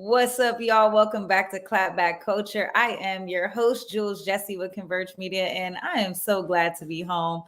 What's up, y'all? Welcome back to Clapback Culture. I am your host, Jules Jessie with Converge Media, and I am so glad to be home.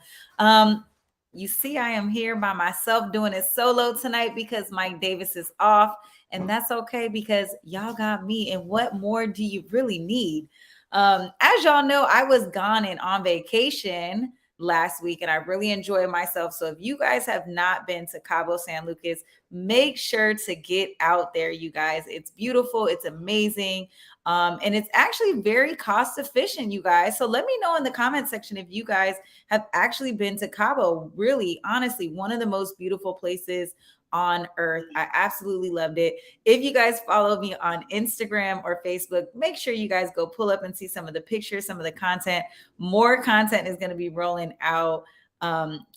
You see, I am here by myself doing it solo tonight because Mike Davis is off, and that's okay because y'all got me. And what more do you really need? As y'all know, I was gone and on vacation last week, and I really enjoyed myself. So if you guys have not been to Cabo San Lucas, make sure to get out there, you guys. It's beautiful, it's amazing, and it's actually very cost efficient, you guys. So let me know in the comment section if you guys have actually been to Cabo. Really, honestly, one of the most beautiful places on earth. I absolutely loved it. If you guys follow me on Instagram or Facebook, make sure you guys go pull up and see some of the pictures, some of the content. More content is going to be rolling out.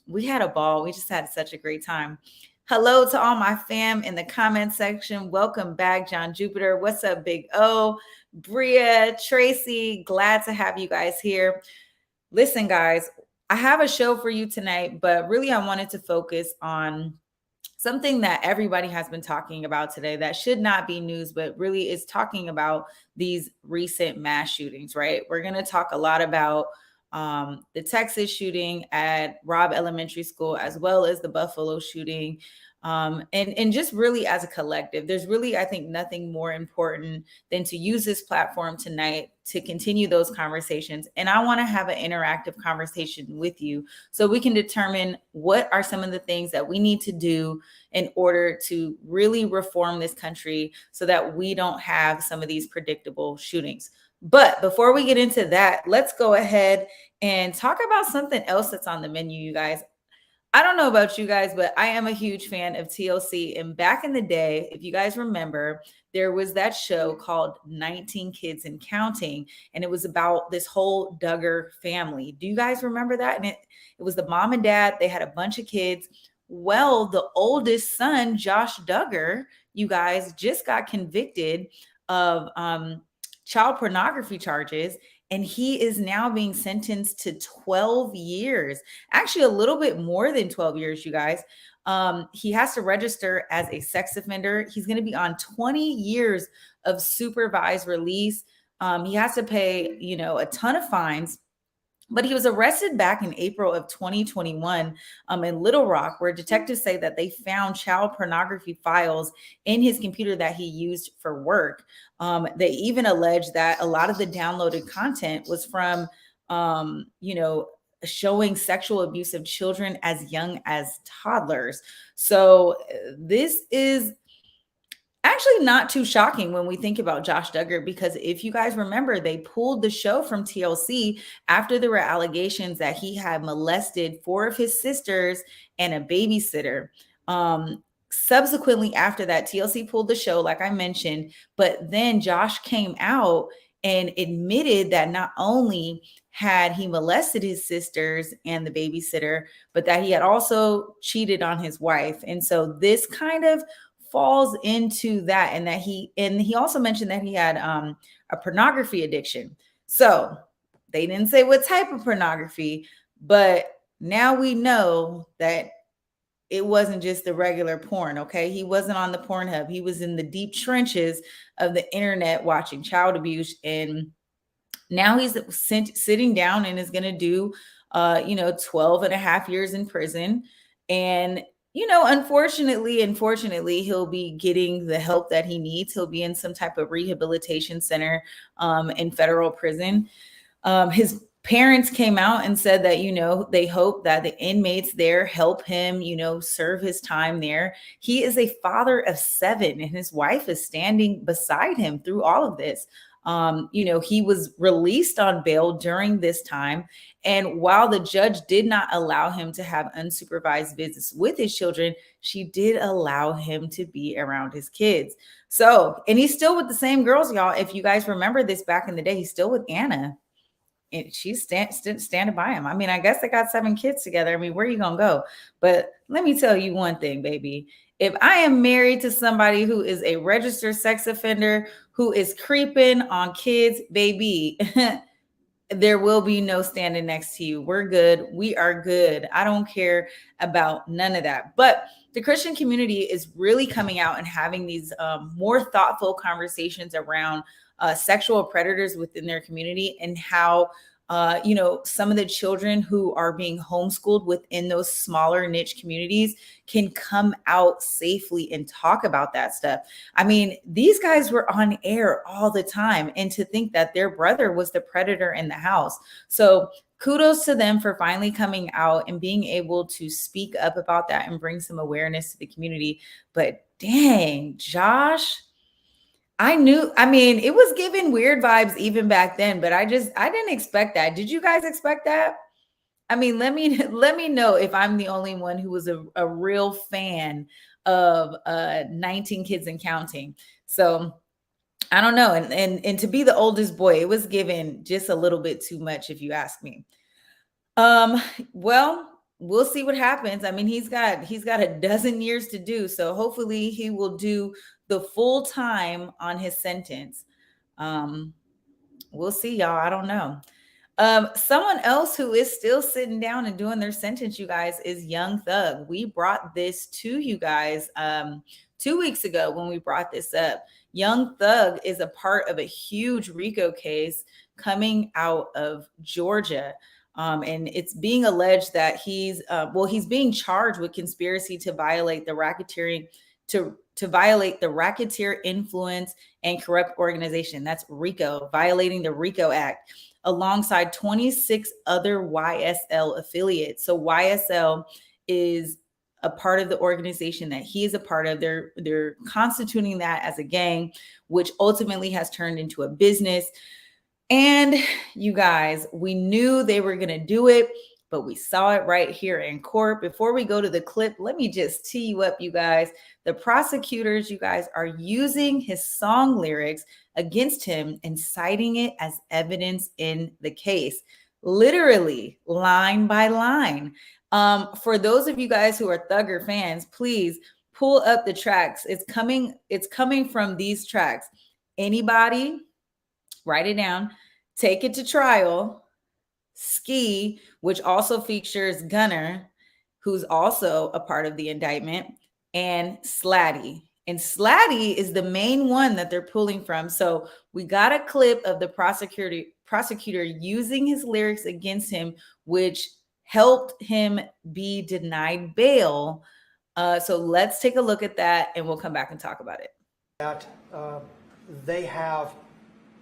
We had a ball. We just had such a great time. Hello to all my fam in the comment section. Welcome back, John Jupiter. What's up, Big O? Bria, Tracy, glad to have you guys here. Listen, guys, I have a show for you tonight, but really I wanted to focus on something that everybody has been talking about today that should not be news, but really is talking about these recent mass shootings, right? We're going to talk a lot about the Texas shooting at Robb Elementary School, as well as the Buffalo shooting. And just really as a collective, there's really, I think, nothing more important than to use this platform tonight to continue those conversations. And I want to have an interactive conversation with you so we can determine what are some of the things that we need to do in order to really reform this country so that we don't have some of these predictable shootings. But before we get into that, let's go ahead and talk about something else that's on the menu, you guys. I don't know about you guys, but I am a huge fan of TLC. And back in the day, if you guys remember, there was that show called 19 Kids and Counting, and it was about this whole Duggar family. Do you guys remember that? And it was the mom and dad. They had a bunch of kids. Well, the oldest son, Josh Duggar, you guys, just got convicted of child pornography charges. And he is now being sentenced to 12 years, actually a little bit more than 12 years, you guys. He has to register as a sex offender. He's going to be on 20 years of supervised release. He has to pay, a ton of fines. But he was arrested back in April of 2021 in Little Rock, where detectives say that they found child pornography files in his computer that he used for work. They even allege that a lot of the downloaded content was from, showing sexual abuse of children as young as toddlers. So this is actually not too shocking when we think about Josh Duggar, because if you guys remember, they pulled the show from TLC after there were allegations that he had molested 4 of his sisters and a babysitter. Subsequently after that, TLC pulled the show, like I mentioned, but then Josh came out and admitted that not only had he molested his sisters and the babysitter, but that he had also cheated on his wife. And so this kind of falls into that, and that he also mentioned that he had a pornography addiction. So they didn't say what type of pornography, but now we know that it wasn't just the regular porn. Okay, he wasn't on the Pornhub. He was in the deep trenches of the internet watching child abuse, and now he's sitting down and is going to do 12 and a half years in prison. And unfortunately, he'll be getting the help that he needs. He'll be in some type of rehabilitation center in federal prison. His parents came out and said that, they hope that the inmates there help him, serve his time there. He is a father of 7, and his wife is standing beside him through all of this. He was released on bail during this time. And while the judge did not allow him to have unsupervised visits with his children, she did allow him to be around his kids. So, and he's still with the same girls, y'all. If you guys remember this back in the day, he's still with Anna. And she's standing by him. I mean, I guess they got 7 kids together. I mean, where are you going to go? But let me tell you one thing, baby. If I am married to somebody who is a registered sex offender, who is creeping on kids, baby, there will be no standing next to you. We're good. We are good. I don't care about none of that. But the Christian community is really coming out and having these more thoughtful conversations around sexual predators within their community, and how some of the children who are being homeschooled within those smaller niche communities can come out safely and talk about that stuff. I mean, these guys were on air all the time, and to think that their brother was the predator in the house. So kudos to them for finally coming out and being able to speak up about that and bring some awareness to the community. But dang, Josh, I mean, it was giving weird vibes even back then, but I didn't expect that. Did you guys expect that? I mean, let me know if I'm the only one who was a real fan of 19 Kids and Counting. So I don't know. And to be the oldest boy, it was given just a little bit too much, if you ask me. Well, we'll see what happens. I mean, he's got a dozen years to do, so hopefully he will do the full time on his sentence. We'll see, y'all. I don't know. Someone else who is still sitting down and doing their sentence, you guys, is Young Thug. We brought this to you guys 2 weeks ago when we brought this up. Young Thug is a part of a huge RICO case coming out of Georgia. And it's being alleged that he's being charged with conspiracy to violate the racketeering to violate the Racketeer Influence and Corrupt Organization. That's RICO, violating the RICO Act, alongside 26 other YSL affiliates. So YSL is a part of the organization that he is a part of. They're constituting that as a gang, which ultimately has turned into a business. And you guys, we knew they were going to do it, but we saw it right here in court. Before we go to the clip, let me just tee you up, you guys. The prosecutors, you guys, are using his song lyrics against him and citing it as evidence in the case, literally line by line. For those of you guys who are Thugger fans, please pull up the tracks. It's coming from these tracks. Anybody, write it down. Take It to Trial, Ski, which also features Gunner, who's also a part of the indictment, and Slatty. And Slatty is the main one that they're pulling from. So we got a clip of the prosecutor using his lyrics against him, which helped him be denied bail. So let's take a look at that, and we'll come back and talk about it. That they have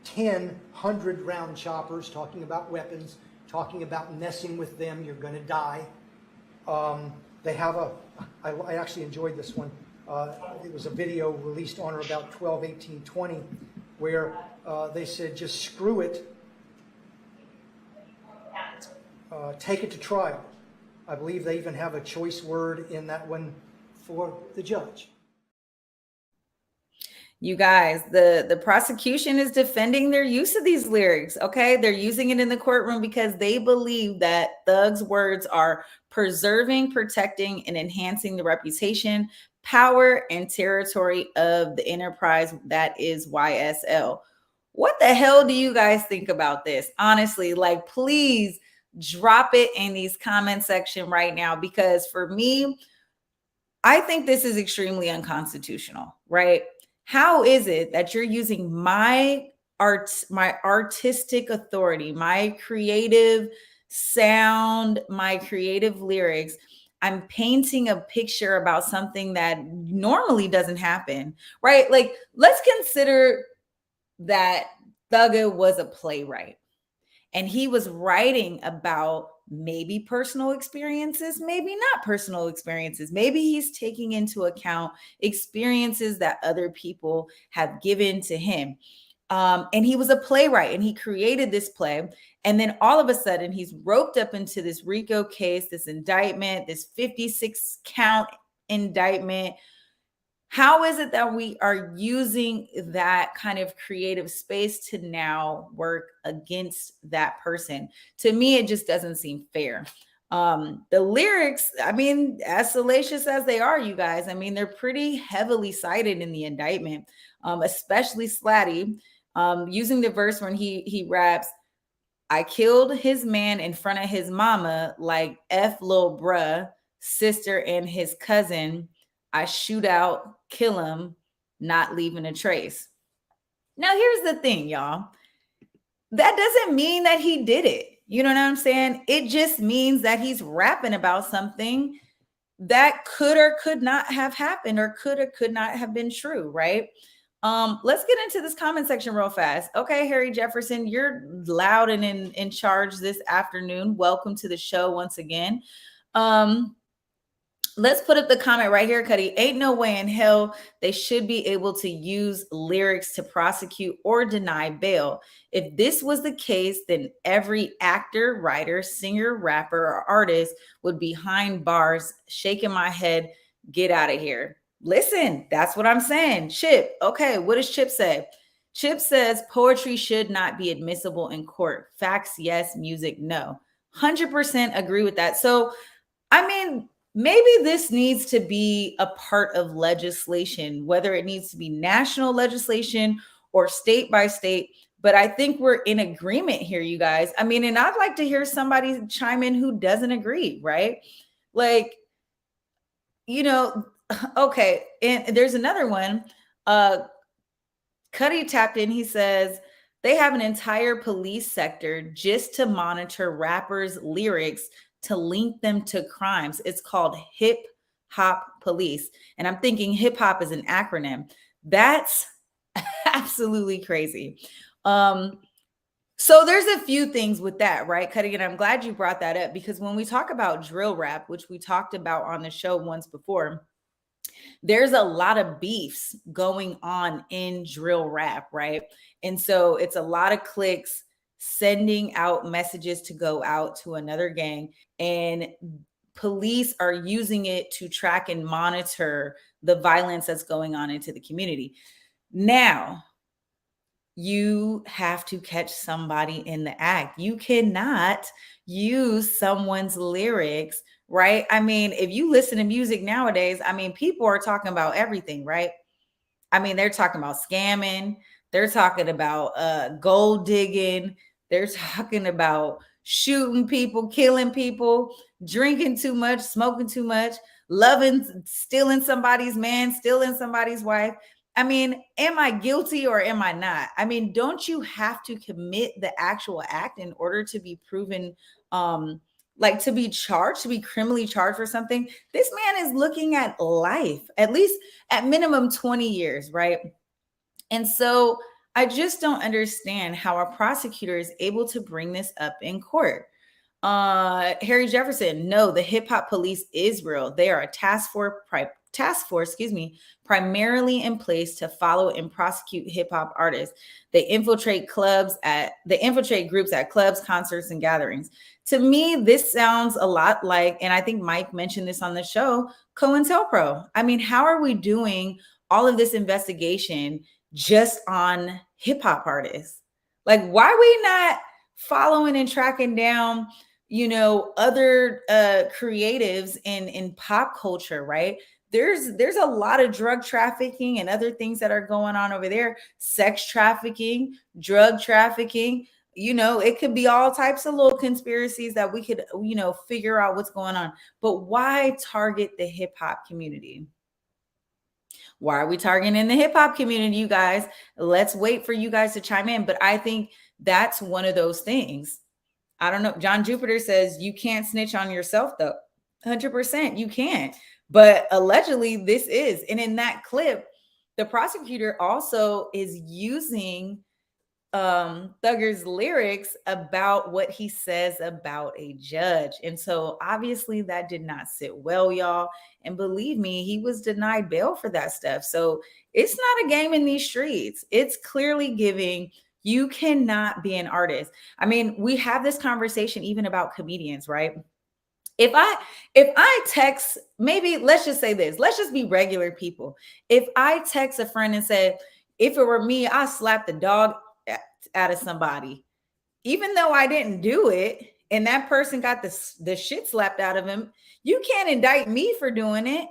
10 100-round choppers, talking about weapons, talking about messing with them, you're going to die. They have I actually enjoyed this one. It was a video released on or about 12/18/20 where they said, just screw it, take it to trial. I believe they even have a choice word in that one for the judge. You guys, the prosecution is defending their use of these lyrics, okay? They're using it in the courtroom because they believe that Thug's words are preserving, protecting, and enhancing the reputation, power, and territory of the enterprise that is YSL. What the hell do you guys think about this? Honestly, like, please drop it in these comment section right now, because for me, I think this is extremely unconstitutional, right? How is it that you're using my artistic authority, my creative sound, my creative lyrics? I'm painting a picture about something that normally doesn't happen, right? Like, let's consider that Thugger was a playwright and he was writing about maybe personal experiences, maybe not personal experiences. Maybe he's taking into account experiences that other people have given to him. And he was a playwright and he created this play. And then all of a sudden he's roped up into this RICO case, this indictment, this 56 count indictment. How is it that we are using that kind of creative space to now work against that person? To me, it just doesn't seem fair. The lyrics, I mean, as salacious as they are, you guys, I mean, they're pretty heavily cited in the indictment, especially Slatty, using the verse when he raps, "I killed his man in front of his mama, like F lil bruh, sister and his cousin. I shoot out, kill him, not leaving a trace. Now, here's the thing, y'all. That doesn't mean that he did it. You know what I'm saying? It just means that he's rapping about something that could or could not have happened or could not have been true, right? Let's get into this comment section real fast. Okay, Harry Jefferson, you're loud and in charge this afternoon. Welcome to the show once again. Let's put up the comment right here, Cuddy. Ain't no way in hell they should be able to use lyrics to prosecute or deny bail. If this was the case, then every actor, writer, singer, rapper, or artist would be behind bars, shaking my head, get out of here. Listen, that's what I'm saying. Chip, okay, what does Chip say? Chip says poetry should not be admissible in court. Facts, yes. Music, no. 100% agree with that. So, I mean, maybe this needs to be a part of legislation, whether it needs to be national legislation or state by state. But I think we're in agreement here, you guys. I mean, and I'd like to hear somebody chime in who doesn't agree, right? Like, you know, okay. And there's another one. Cuddy tapped in. He says they have an entire police sector just to monitor rappers' lyrics to link them to crimes. It's called hip hop police. And I'm thinking hip hop is an acronym. That's absolutely crazy. So there's a few things with that, right, Cuddy? And I'm glad you brought that up because when we talk about drill rap, which we talked about on the show once before, there's a lot of beefs going on in drill rap, right? And so it's a lot of cliques sending out messages to go out to another gang, and police are using it to track and monitor the violence that's going on into the community. Now, you have to catch somebody in the act. You cannot use someone's lyrics, right? I mean, if you listen to music nowadays, I mean, people are talking about everything, right? I mean, they're talking about scamming, they're talking about gold digging, they're talking about shooting people, killing people, drinking too much, smoking too much, loving, stealing somebody's man, stealing somebody's wife. I mean, am I guilty or am I not? I mean, don't you have to commit the actual act in order to be proven, like to be charged, to be criminally charged for something? This man is looking at life, at least at minimum 20 years, right? And so I just don't understand how a prosecutor is able to bring this up in court. Harry Jefferson, no, the hip hop police is real. They are a task force, primarily in place to follow and prosecute hip hop artists. They infiltrate groups at clubs, concerts, and gatherings. To me, this sounds a lot like, and I think Mike mentioned this on the show, COINTELPRO. I mean, how are we doing all of this investigation just on hip hop artists? Like, why are we not following and tracking down, other creatives in pop culture, right? There's a lot of drug trafficking and other things that are going on over there. Sex trafficking, drug trafficking. It could be all types of little conspiracies that we could, figure out what's going on. But why target the hip hop community? Why are we targeting the hip hop community, you guys? Let's wait for you guys to chime in. But I think that's one of those things. I don't know. John Jupiter says you can't snitch on yourself, though. 100%, you can't. But allegedly, this is. And in that clip, the prosecutor also is using Thuggar's lyrics about what he says about a judge. And so obviously that did not sit well, y'all. And believe me, he was denied bail for that stuff. So it's not a game in these streets. It's clearly giving you cannot be an artist. I mean, we have this conversation even about comedians, right? If I text, maybe let's just say this, let's just be regular people. If I text a friend and say, if it were me, I'd slap the dog out of somebody, even though I didn't do it, and that person got the shit slapped out of him, you can't indict me for doing it.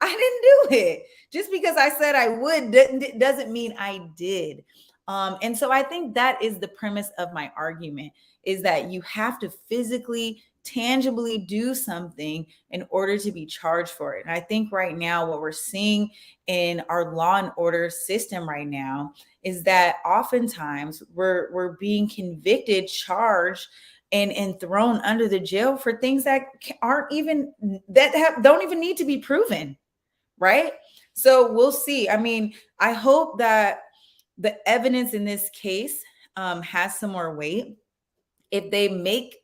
I didn't do it. Just because I said I would doesn't mean I did. And so I think that is the premise of my argument, is that you have to physically tangibly do something in order to be charged for it. And I think right now what we're seeing in our law and order system right now is that oftentimes we're being convicted, charged, and thrown under the jail for things that aren't even don't even need to be proven, right? So we'll see. I mean, I hope that the evidence in this case has some more weight. If they make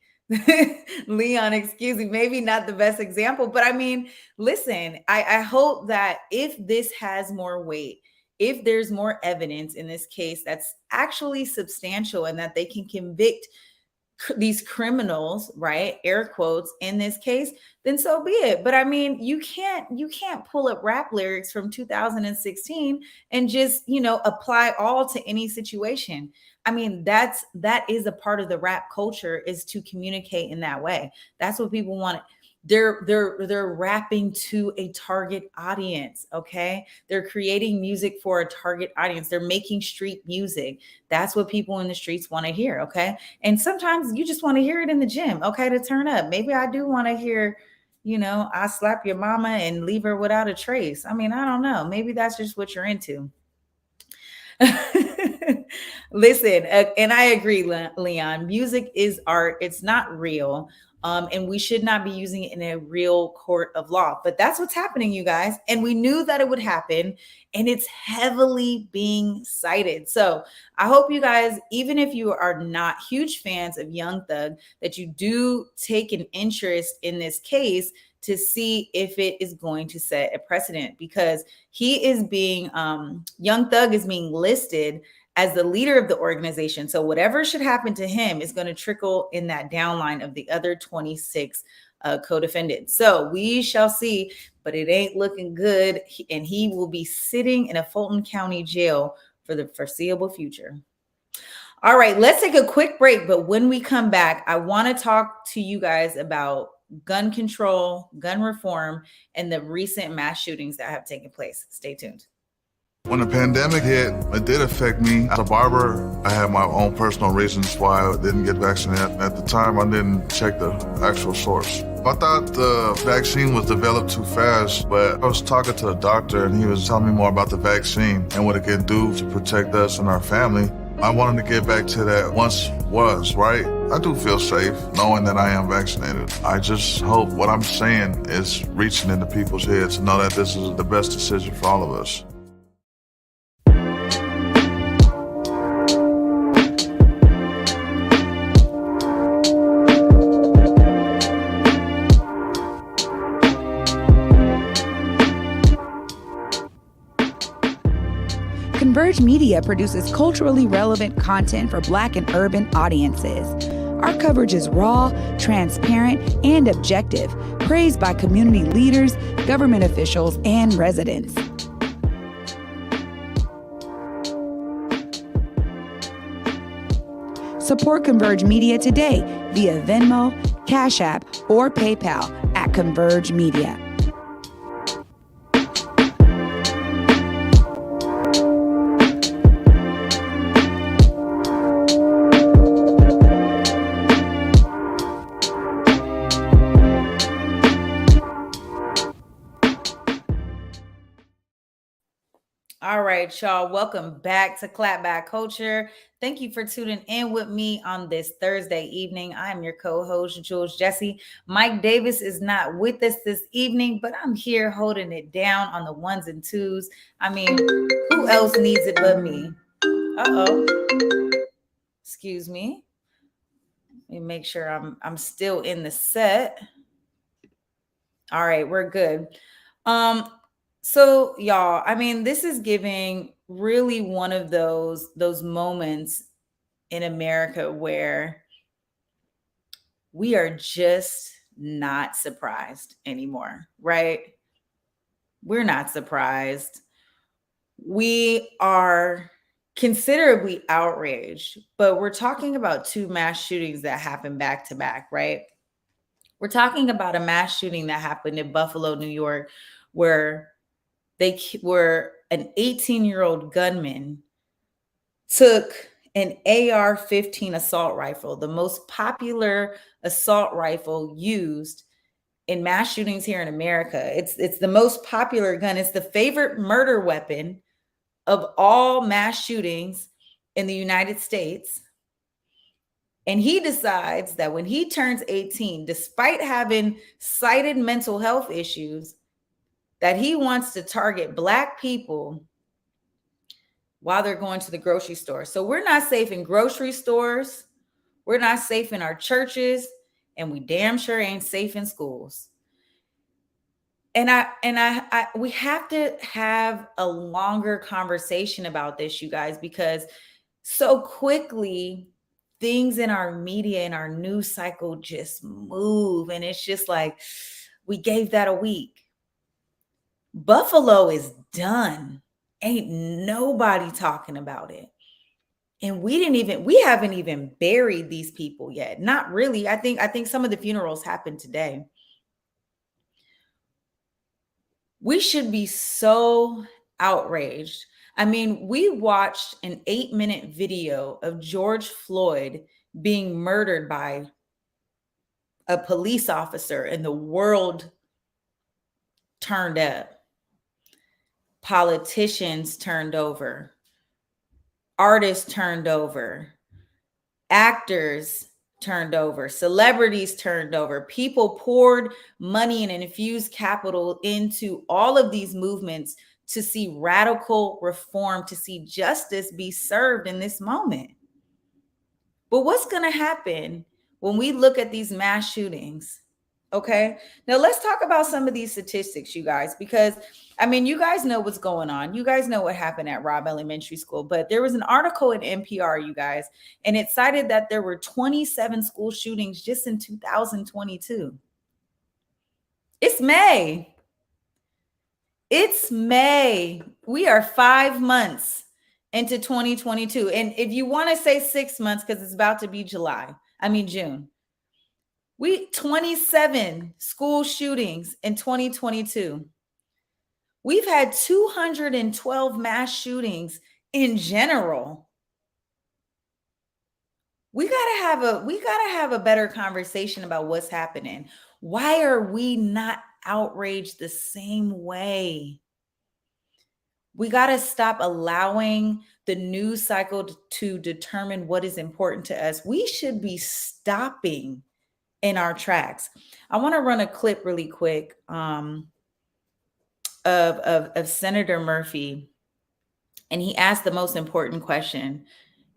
Leon, excuse me, maybe not the best example, but I mean, listen, I hope that if this has more weight, if there's more evidence in this case that's actually substantial and that they can convict these criminals, right, air quotes, in this case, then so be it. But I mean, you can't pull up rap lyrics from 2016 and just, apply all to any situation. I mean, that is a part of the rap culture, is to communicate in that way. That's what people want. They're rapping to a target audience. Okay, they're creating music for a target audience. They're making street music. That's what people in the streets want to hear. Okay, and sometimes you just want to hear it in the gym. Okay, to turn up. Maybe I do want to hear, I slap your mama and leave her without a trace. I mean, I don't know. Maybe that's just what you're into. Listen, and I agree, Leon. Music is art. It's not real. And we should not be using it in a real court of law. But that's what's happening, you guys. And we knew that it would happen. And it's heavily being cited. So I hope you guys, even if you are not huge fans of Young Thug, that you do take an interest in this case to see if it is going to set a precedent, because he is being, Young Thug is being listed as the leader of the organization. So whatever should happen to him is going to trickle in that downline of the other 26 co-defendants. So we shall see, but it ain't looking good. And he will be sitting in a Fulton County jail for the foreseeable future. All right, let's take a quick break. But when we come back, I want to talk to you guys about gun control, gun reform, and the recent mass shootings that have taken place. Stay tuned. When the pandemic hit, it did affect me. As a barber, I had my own personal reasons why I didn't get vaccinated. At the time, I didn't check the actual source. I thought the vaccine was developed too fast, but I was talking to a doctor and he was telling me more about the vaccine and what it can do to protect us and our family. I wanted to get back to that once was, right? I do feel safe knowing that I am vaccinated. I just hope what I'm saying is reaching into people's heads to know that this is the best decision for all of us. Converge Media produces culturally relevant content for Black and urban audiences. Our coverage is raw, transparent, and objective, praised by community leaders, government officials, and residents. Support Converge Media today via Venmo, Cash App, or PayPal at Converge Media. All right, y'all. Welcome back to Clapback Culture. Thank you for tuning in with me on this Thursday evening. I'm your co-host, Jules Jessie. Mike Davis is not with us this evening, but I'm here holding it down on the ones and twos. I mean, who else needs it but me? Uh-oh. Excuse me. Let me make sure I'm still in the set. All right, we're good. So y'all, I mean, this is giving really one of those moments in America where we are just not surprised anymore, right? We're not surprised. We are considerably outraged, but we're talking about two mass shootings that happened back to back, right? We're talking about a mass shooting that happened in Buffalo, New York, where an 18-year-old gunman took an AR-15 assault rifle, the most popular assault rifle used in mass shootings here in America. It's the most popular gun. It's the favorite murder weapon of all mass shootings in the United States. And he decides that when he turns 18, despite having cited mental health issues, that he wants to target Black people while they're going to the grocery store. So we're not safe in grocery stores. We're not safe in our churches, and we damn sure ain't safe in schools. And we have to have a longer conversation about this, you guys, because so quickly things in our media and our news cycle just move. And it's just like, we gave that a week. Buffalo is done. Ain't nobody talking about it. And we haven't even buried these people yet. Not really. I think some of the funerals happened today. We should be so outraged. I mean, we watched an 8-minute video of George Floyd being murdered by a police officer, and the world turned up. Politicians turned over. Artists turned over. Actors turned over. Celebrities turned over. People poured money and infused capital into all of these movements to see radical reform, to see justice be served in this moment. But what's going to happen when we look at these mass shootings? Okay, now let's talk about some of these statistics, you guys, because I mean, you guys know what's going on. You guys know what happened at Robb Elementary School, but there was an article in NPR, you guys, and it cited that there were 27 school shootings just in 2022. It's May. It's May. We are 5 months into 2022. And if you want to say 6 months, because it's about to be June. 27 school shootings in 2022. We've had 212 mass shootings in general. We gotta have a better conversation about what's happening. Why are we not outraged the same way? We gotta stop allowing the news cycle to determine what is important to us. We should be stopping in our tracks. I want to run a clip really quick of Senator Murphy, and he asked the most important question,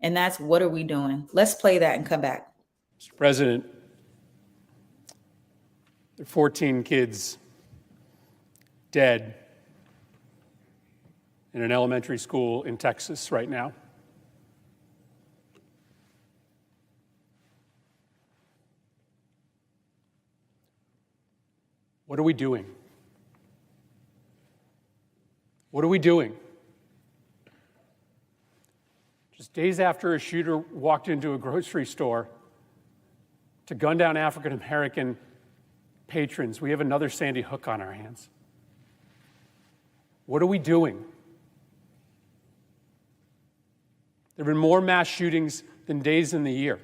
and that's, what are we doing? Let's play that and come back. Mr. President, there are 14 kids dead in an elementary school in Texas right now. What are we doing? What are we doing? Just days after a shooter walked into a grocery store to gun down African American patrons, we have another Sandy Hook on our hands. What are we doing? There have been more mass shootings than days in the year.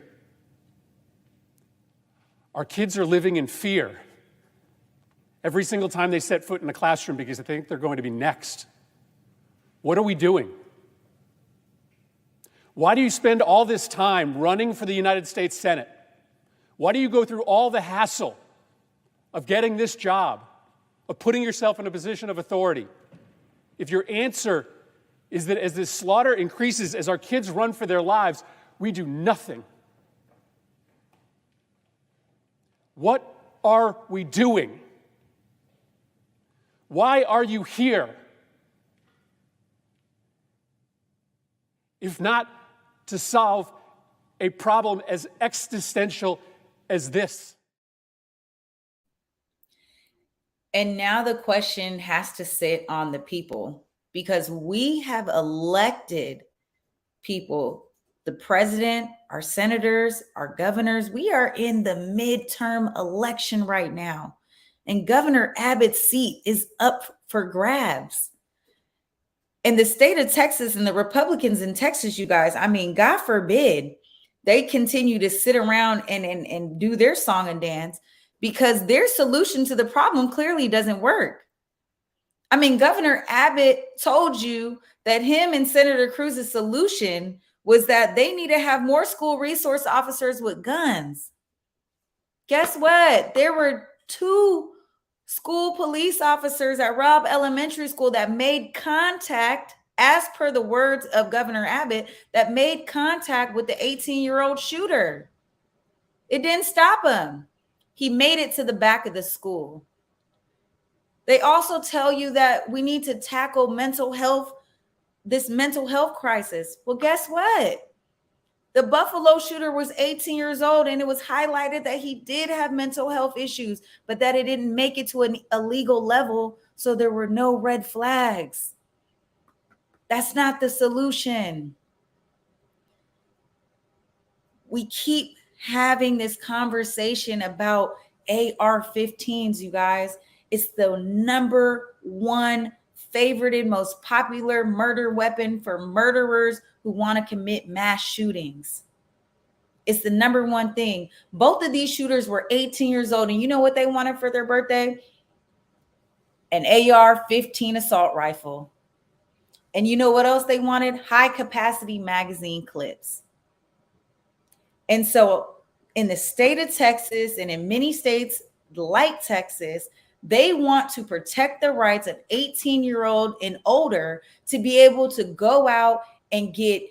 Our kids are living in fear every single time they set foot in a classroom because they think they're going to be next. What are we doing? Why do you spend all this time running for the United States Senate? Why do you go through all the hassle of getting this job, of putting yourself in a position of authority, if your answer is that as this slaughter increases, as our kids run for their lives, we do nothing? What are we doing? Why are you here? If not to solve a problem as existential as this. And now the question has to sit on the people, because we have elected people, the president, our senators, our governors. We are in the midterm election right now, and Governor Abbott's seat is up for grabs. In the state of Texas and the Republicans in Texas, you guys, I mean, God forbid they continue to sit around and do their song and dance, because their solution to the problem clearly doesn't work. I mean, Governor Abbott told you that him and Senator Cruz's solution was that they need to have more school resource officers with guns. Guess what? There were 2 school police officers at Robb Elementary School that made contact, as per the words of Governor Abbott, that made contact with the 18-year-old shooter. It didn't stop him. He made it to the back of the school. They also tell you that we need to tackle this mental health crisis. Well, guess what? The Buffalo shooter was 18 years old, and it was highlighted that he did have mental health issues, but that it didn't make it to an illegal level, so there were no red flags. That's not the solution. We keep having this conversation about AR-15s, you guys. It's the number one favorited, most popular murder weapon for murderers who want to commit mass shootings. It's the number one thing. Both of these shooters were 18 years old, and you know what they wanted for their birthday? An AR-15 assault rifle. And you know what else they wanted? High capacity magazine clips. And so in the state of Texas and in many states like Texas, they want to protect the rights of 18-year-old and older to be able to go out and get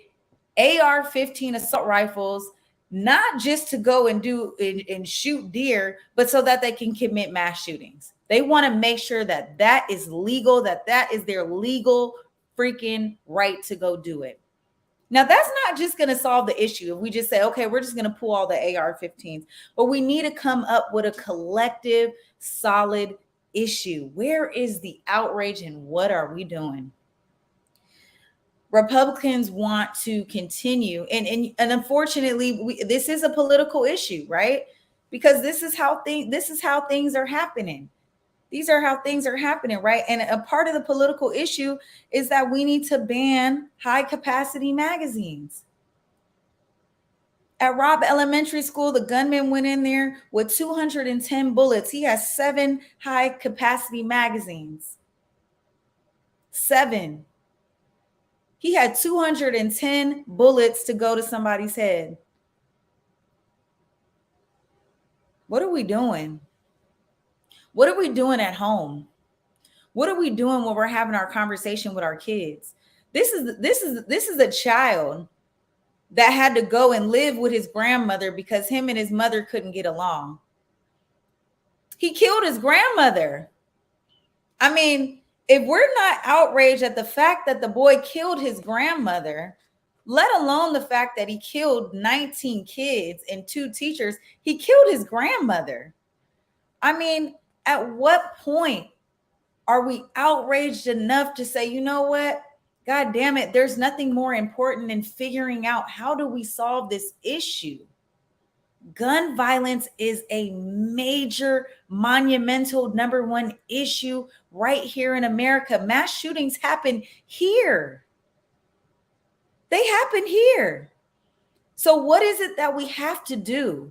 AR-15 assault rifles, not just to go and and shoot deer, but so that they can commit mass shootings. They want to make sure that that is legal, that is their legal freaking right to go do it. Now, that's not just going to solve the issue if we just say, okay, we're just going to pull all the AR-15s, but we need to come up with a collective, solid issue. Where is the outrage and what are we doing? Republicans want to continue, and unfortunately, this is a political issue, right? Because this is how things are happening. These are how things are happening, right? And a part of the political issue is that we need to ban high capacity magazines. At Robb Elementary School, the gunman went in there with 210 bullets. He has 7 high capacity magazines. 7. He had 210 bullets to go to somebody's head. What are we doing? What are we doing at home? What are we doing when we're having our conversation with our kids? This is a child that had to go and live with his grandmother because him and his mother couldn't get along. He killed his grandmother. I mean, if we're not outraged at the fact that the boy killed his grandmother, let alone the fact that he killed 19 kids and 2 teachers, he killed his grandmother. I mean, at what point are we outraged enough to say, you know what? God damn it, there's nothing more important than figuring out how do we solve this issue. Gun violence is a major, monumental #1 issue right here in America. Mass shootings happen here. They happen here. So what is it that we have to do?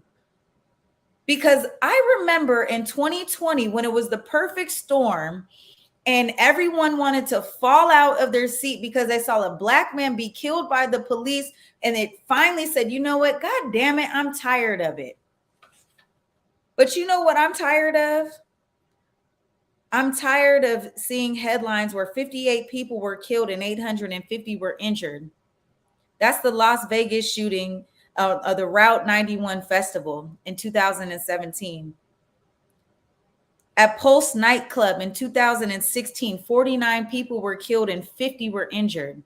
Because I remember in 2020 when it was the perfect storm and everyone wanted to fall out of their seat because they saw a black man be killed by the police, and it finally said, you know what? God damn it, I'm tired of it. But you know what I'm tired of? I'm tired of seeing headlines where 58 people were killed and 850 were injured. That's the Las Vegas shooting of the Route 91 festival in 2017. At Pulse nightclub in 2016, 49 people were killed and 50 were injured.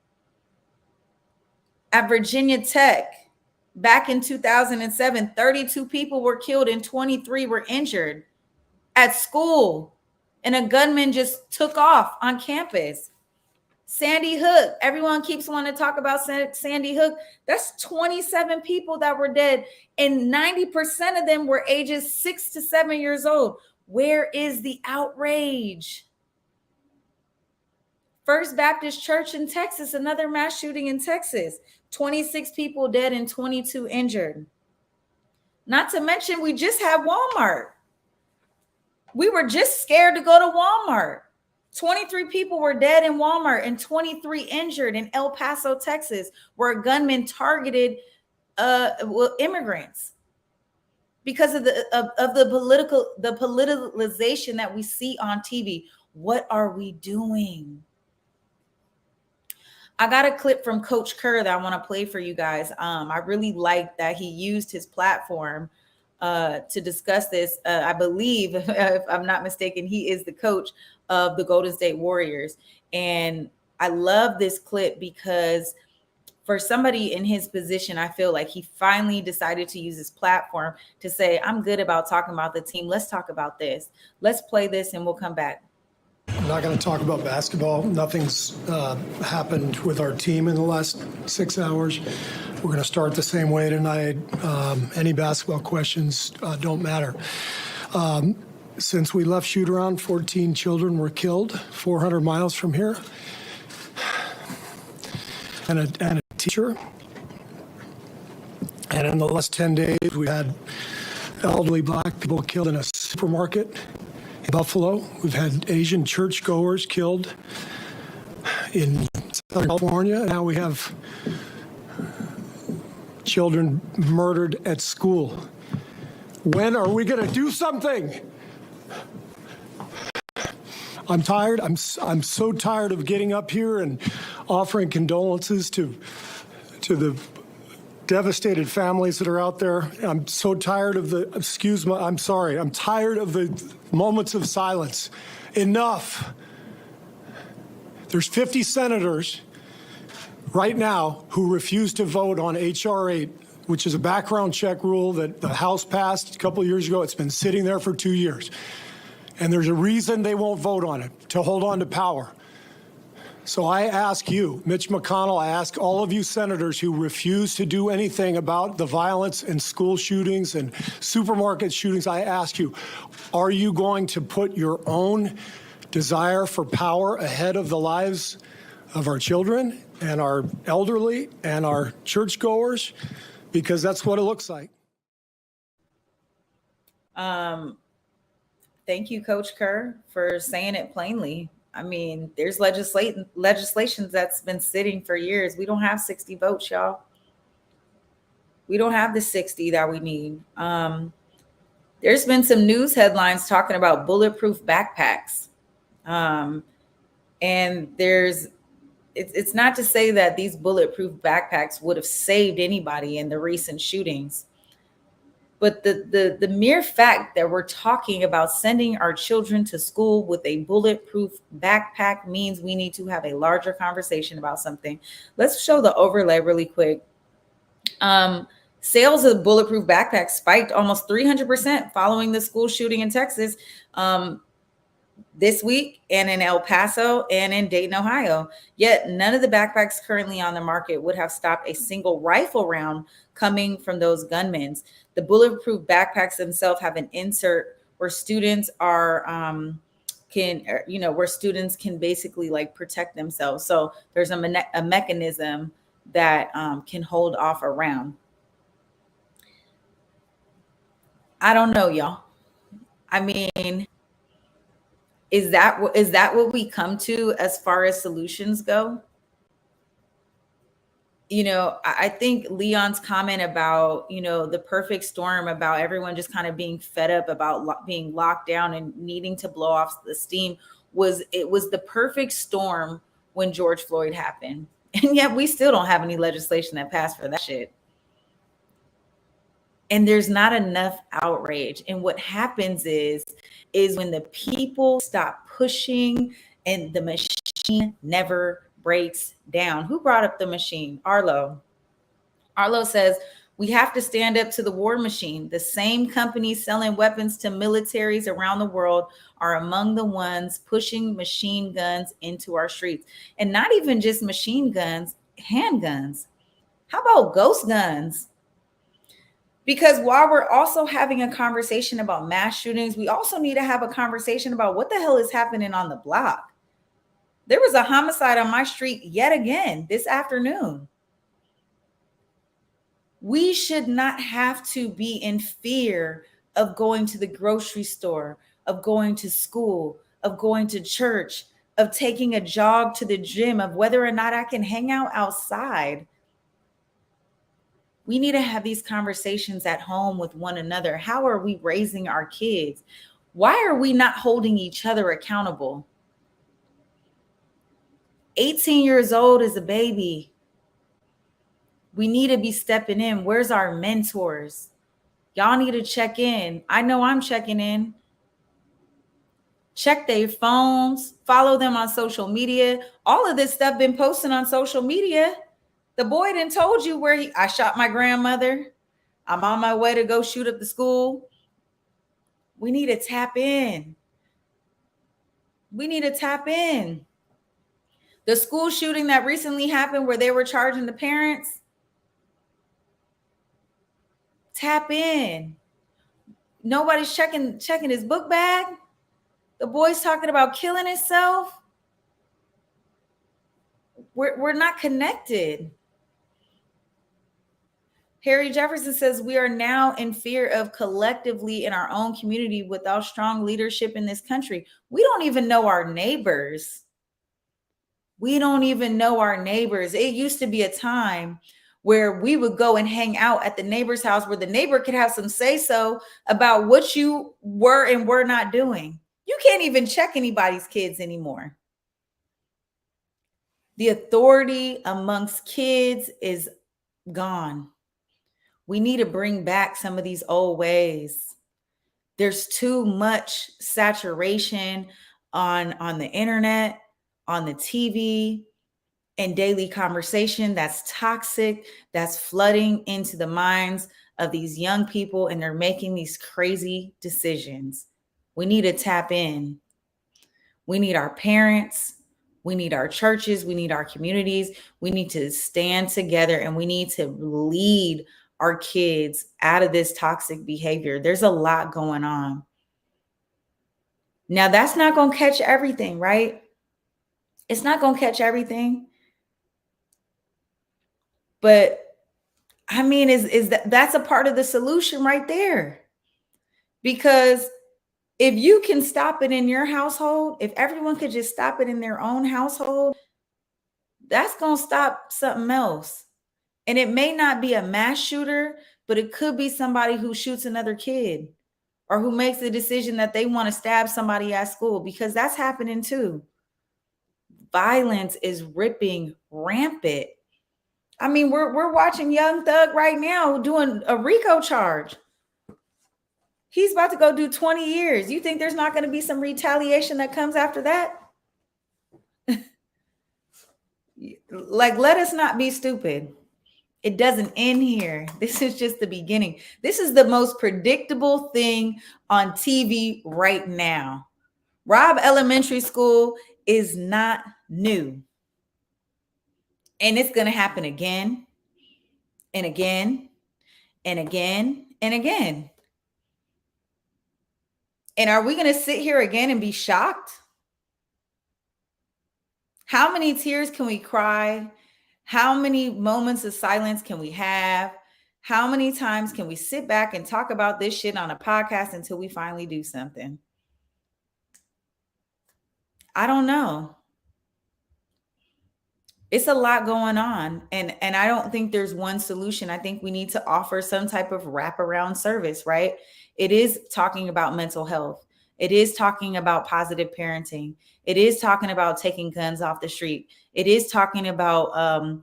At Virginia Tech, back in 2007, 32 people were killed and 23 were injured. At school, and a gunman just took off on campus. Sandy Hook, everyone keeps wanting to talk about Sandy Hook. That's 27 people that were dead, and 90% of them were ages 6 to 7 years old. Where is the outrage? First Baptist Church in Texas, another mass shooting in Texas. 26 people dead and 22 injured. Not to mention, we just had Walmart. We were just scared to go to Walmart. 23 people were dead in Walmart and 23 injured in El Paso, Texas, where a gunman targeted immigrants because of the politicalization that we see on TV. What are we doing? I got a clip from Coach Kerr that I want to play for you guys. I really like that he used his platform to discuss this. I believe, if I'm not mistaken, he is the coach of the Golden State Warriors. And I love this clip because for somebody in his position, I feel like he finally decided to use his platform to say, I'm good about talking about the team. Let's talk about this. Let's play this and we'll come back. I'm not going to talk about basketball. Nothing's happened with our team in the last 6 hours. We're going to start the same way tonight. Any basketball questions don't matter. Since we left shoot around, 14 children were killed 400 miles from here. And a teacher. And in the last 10 days, we had elderly black people killed in a supermarket in Buffalo. We've had Asian churchgoers killed in Southern California. Now we have children murdered at school. When are we going to do something? I'm tired. I'm so tired of getting up here and offering condolences to the devastated families that are out there. I'm so tired of I'm tired of the moments of silence. Enough. There's 50 senators right now who refuse to vote on H.R. 8, which is a background check rule that the House passed a couple of years ago. It's been sitting there for 2 years. And there's a reason they won't vote on it, to hold on to power. So I ask you, Mitch McConnell, I ask all of you senators who refuse to do anything about the violence and school shootings and supermarket shootings, I ask you, are you going to put your own desire for power ahead of the lives of our children and our elderly and our churchgoers? Because that's what it looks like. Thank you, Coach Kerr, for saying it plainly. I mean, there's legislation that's been sitting for years. We don't have 60 votes, y'all. We don't have the 60 that we need. There's been some news headlines talking about bulletproof backpacks. And it's not to say that these bulletproof backpacks would have saved anybody in the recent shootings. But the mere fact that we're talking about sending our children to school with a bulletproof backpack means we need to have a larger conversation about something. Let's show the overlay really quick. Sales of bulletproof backpacks spiked almost 300% following the school shooting in Texas this week, and in El Paso and in Dayton, Ohio. Yet none of the backpacks currently on the market would have stopped a single rifle round coming from those gunmen. The bulletproof backpacks themselves have an insert where students where students can basically like protect themselves. So there's a mechanism that can hold off a round. I don't know, y'all. I mean, is that what we come to as far as solutions go? You know, I think Leon's comment about, the perfect storm, about everyone just kind of being fed up about being locked down and needing to blow off the steam was the perfect storm when George Floyd happened. And yet we still don't have any legislation that passed for that shit. And there's not enough outrage. And what happens is when the people stop pushing and the machine never breaks down. Who brought up the machine? Arlo says, we have to stand up to the war machine. The same companies selling weapons to militaries around the world are among the ones pushing machine guns into our streets. And not even just machine guns, handguns. How about ghost guns? Because while we're also having a conversation about mass shootings, we also need to have a conversation about what the hell is happening on the block. There was a homicide on my street yet again this afternoon. We should not have to be in fear of going to the grocery store, of going to school, of going to church, of taking a jog to the gym, of whether or not I can hang out outside. We need to have these conversations at home with one another. How are we raising our kids? Why are we not holding each other accountable? 18 years old is a baby. We need to be stepping in. Where's our mentors? Y'all need to check in. I know I'm checking in. Check their phones, follow them on social media. All of this stuff been posted on social media. The boy done told you where I shot my grandmother. I'm on my way to go shoot up the school. We need to tap in. We need to tap in. The school shooting that recently happened where they were charging the parents, tap in. Nobody's checking his book bag. The boy's talking about killing himself. We're not connected. Harry Jefferson says we are now in fear of collectively in our own community without strong leadership in this country. We don't even know our neighbors. We don't even know our neighbors. It used to be a time where we would go and hang out at the neighbor's house where the neighbor could have some say-so about what you were and were not doing. You can't even check anybody's kids anymore. The authority amongst kids is gone. We need to bring back some of these old ways. There's too much saturation on the internet, on the TV, and daily conversation that's toxic, that's flooding into the minds of these young people, and they're making these crazy decisions. We need to tap in. We need our parents. We need our churches. We need our communities. We need to stand together, and we need to lead our kids out of this toxic behavior. There's a lot going on. Now, that's not going to catch everything, right? It's not going to catch everything. But I mean, that's a part of the solution right there. Because if you can stop it in your household, if everyone could just stop it in their own household, that's going to stop something else. And it may not be a mass shooter, but it could be somebody who shoots another kid or who makes the decision that they want to stab somebody at school, because that's happening too. Violence is ripping rampant. I mean, we're watching Young Thug right now doing a RICO charge. He's about to go do 20 years. You think there's not going to be some retaliation that comes after that? Like, let us not be stupid. It doesn't end here. This is just the beginning. This is the most predictable thing on TV right now. Robb Elementary School is not new. And it's going to happen again and again and again and again. And are we going to sit here again and be shocked? How many tears can we cry? How many moments of silence can we have? How many times can we sit back and talk about this shit on a podcast until we finally do something? I don't know. It's a lot going on. And I don't think there's one solution. I think we need to offer some type of wraparound service, right? It is talking about mental health. It is talking about positive parenting. It is talking about taking guns off the street. It is talking about,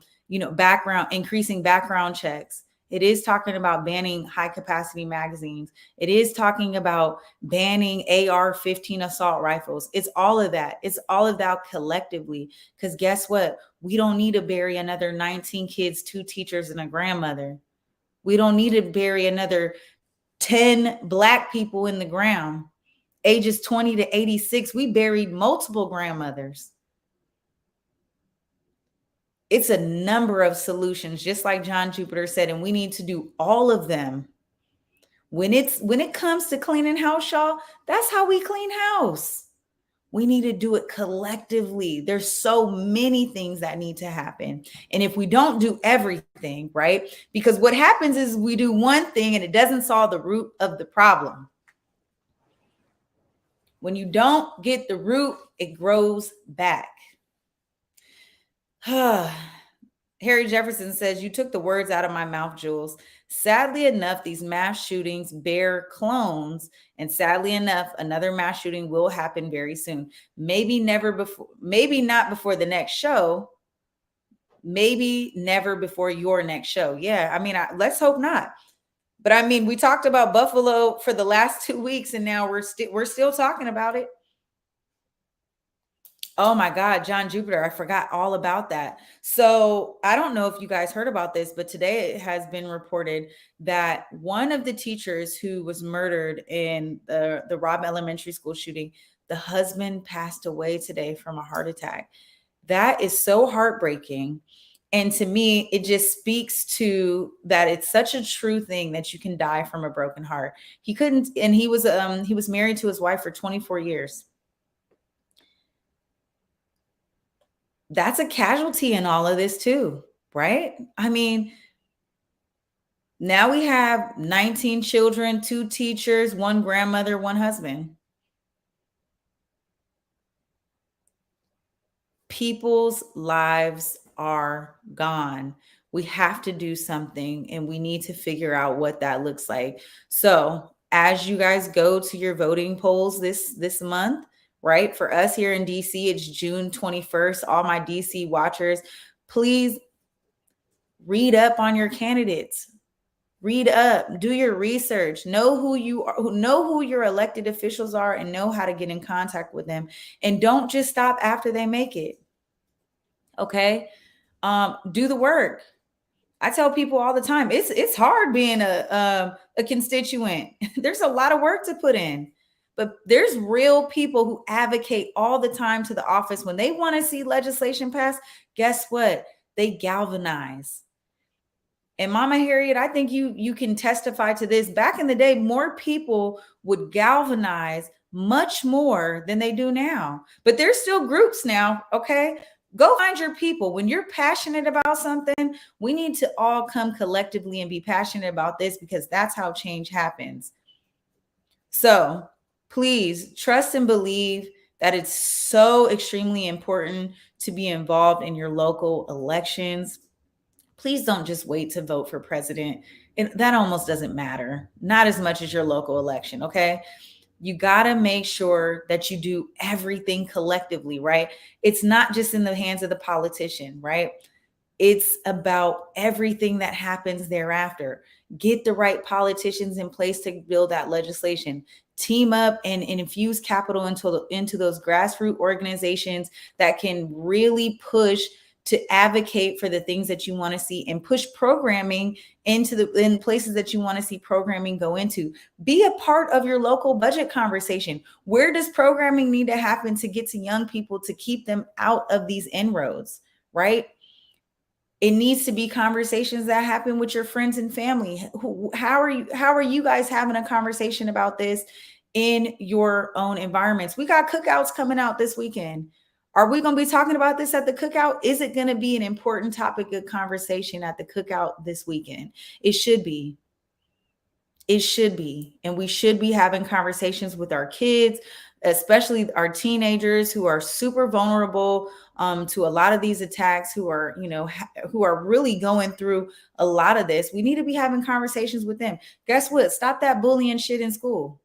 increasing background checks. It is talking about banning high capacity magazines. It is talking about banning AR-15 assault rifles. It's all of that. It's all of that collectively. Because guess what? We don't need to bury another 19 kids, 2 teachers, and a grandmother. We don't need to bury another 10 Black people in the ground. Ages 20 to 86, we buried multiple grandmothers. It's a number of solutions, just like John Jupiter said, and we need to do all of them. When it comes to cleaning house, y'all, that's how we clean house. We need to do it collectively. There's so many things that need to happen. And if we don't do everything, right? Because what happens is we do one thing and it doesn't solve the root of the problem. When you don't get the root, it grows back. Harry Jefferson says, you took the words out of my mouth, Jules. Sadly enough, these mass shootings bear clones. And sadly enough, another mass shooting will happen very soon. Maybe never before, maybe not before the next show. Maybe never before your next show. Yeah, I mean, let's hope not. But I mean, we talked about Buffalo for the last 2 weeks, and now we're still talking about it. Oh my God, John Jupiter. I forgot all about that. So I don't know if you guys heard about this, but today it has been reported that one of the teachers who was murdered in the Robb Elementary School shooting, the husband passed away today from a heart attack. That is so heartbreaking. And to me, it just speaks to that it's such a true thing that you can die from a broken heart. He was married to his wife for 24 years. That's a casualty in all of this too, right? I mean, now we have 19 children, 2 teachers, 1 grandmother, 1 husband. People's lives are gone. We have to do something, and we need to figure out what that looks like. So as you guys go to your voting polls this month, right? For us here in DC, it's June 21st. All my DC watchers, please read up on your candidates. Read up, do your research, know who you are, know who your elected officials are, and know how to get in contact with them. And don't just stop after they make it. Okay? Do the work. I tell people all the time, it's hard being a constituent. There's a lot of work to put in. But there's real people who advocate all the time to the office. When they want to see legislation passed, guess what? They galvanize. And Mama Harriet, I think you can testify to this. Back in the day, more people would galvanize much more than they do now. But there's still groups now, okay? Go find your people. When you're passionate about something, we need to all come collectively and be passionate about this, because that's how change happens. So please trust and believe that it's so extremely important to be involved in your local elections. Please don't just wait to vote for president. And that almost doesn't matter. Not as much as your local election, okay? You got to make sure that you do everything collectively, right? It's not just in the hands of the politician, right? It's about everything that happens thereafter. Get the right politicians in place to build that legislation. Team up and infuse capital into those grassroots organizations that can really push to advocate for the things that you want to see, and push programming in places that you want to see programming go into. Be a part of your local budget conversation. Where does programming need to happen to get to young people to keep them out of these inroads, right? It needs to be conversations that happen with your friends and family. How are you guys having a conversation about this in your own environments? We got cookouts coming out this weekend. Are we going to be talking about this at the cookout? Is it going to be an important topic of conversation at the cookout this weekend? It should be. It should be. And we should be having conversations with our kids, especially our teenagers who are super vulnerable to a lot of these attacks, who are really going through a lot of this. We need to be having conversations with them. Guess what? Stop that bullying shit in school.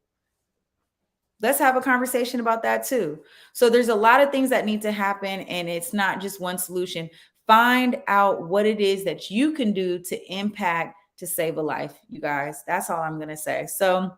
Let's have a conversation about that too. So there's a lot of things that need to happen, and it's not just one solution. Find out what it is that you can do to impact, to save a life, you guys. That's all I'm going to say. So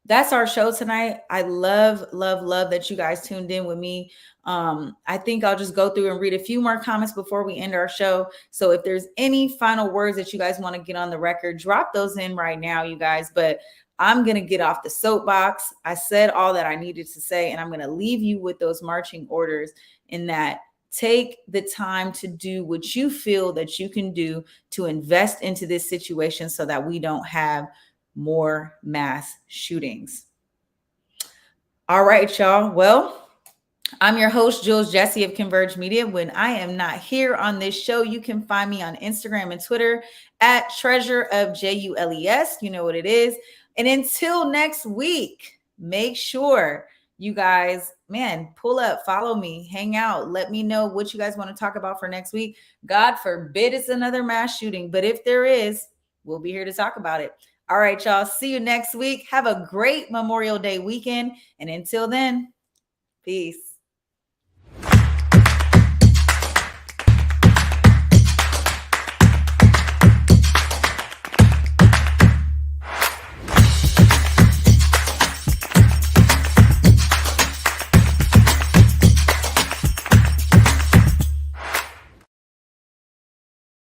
that's our show tonight. I love that you guys tuned in with me. I think I'll just go through and read a few more comments before we end our show. So if there's any final words that you guys want to get on the record, drop those in right now, you guys. But I'm going to get off the soapbox. I said all that I needed to say, and I'm going to leave you with those marching orders, in that take the time to do what you feel that you can do to invest into this situation so that we don't have more mass shootings. All right, y'all. Well, I'm your host, Jules Jessie of Converge Media. When I am not here on this show, you can find me on Instagram and Twitter at Treasure of JULES. You know what it is. And until next week, make sure you guys, pull up, follow me, hang out. Let me know what you guys want to talk about for next week. God forbid it's another mass shooting, but if there is, we'll be here to talk about it. All right, y'all. See you next week. Have a great Memorial Day weekend. And until then, peace.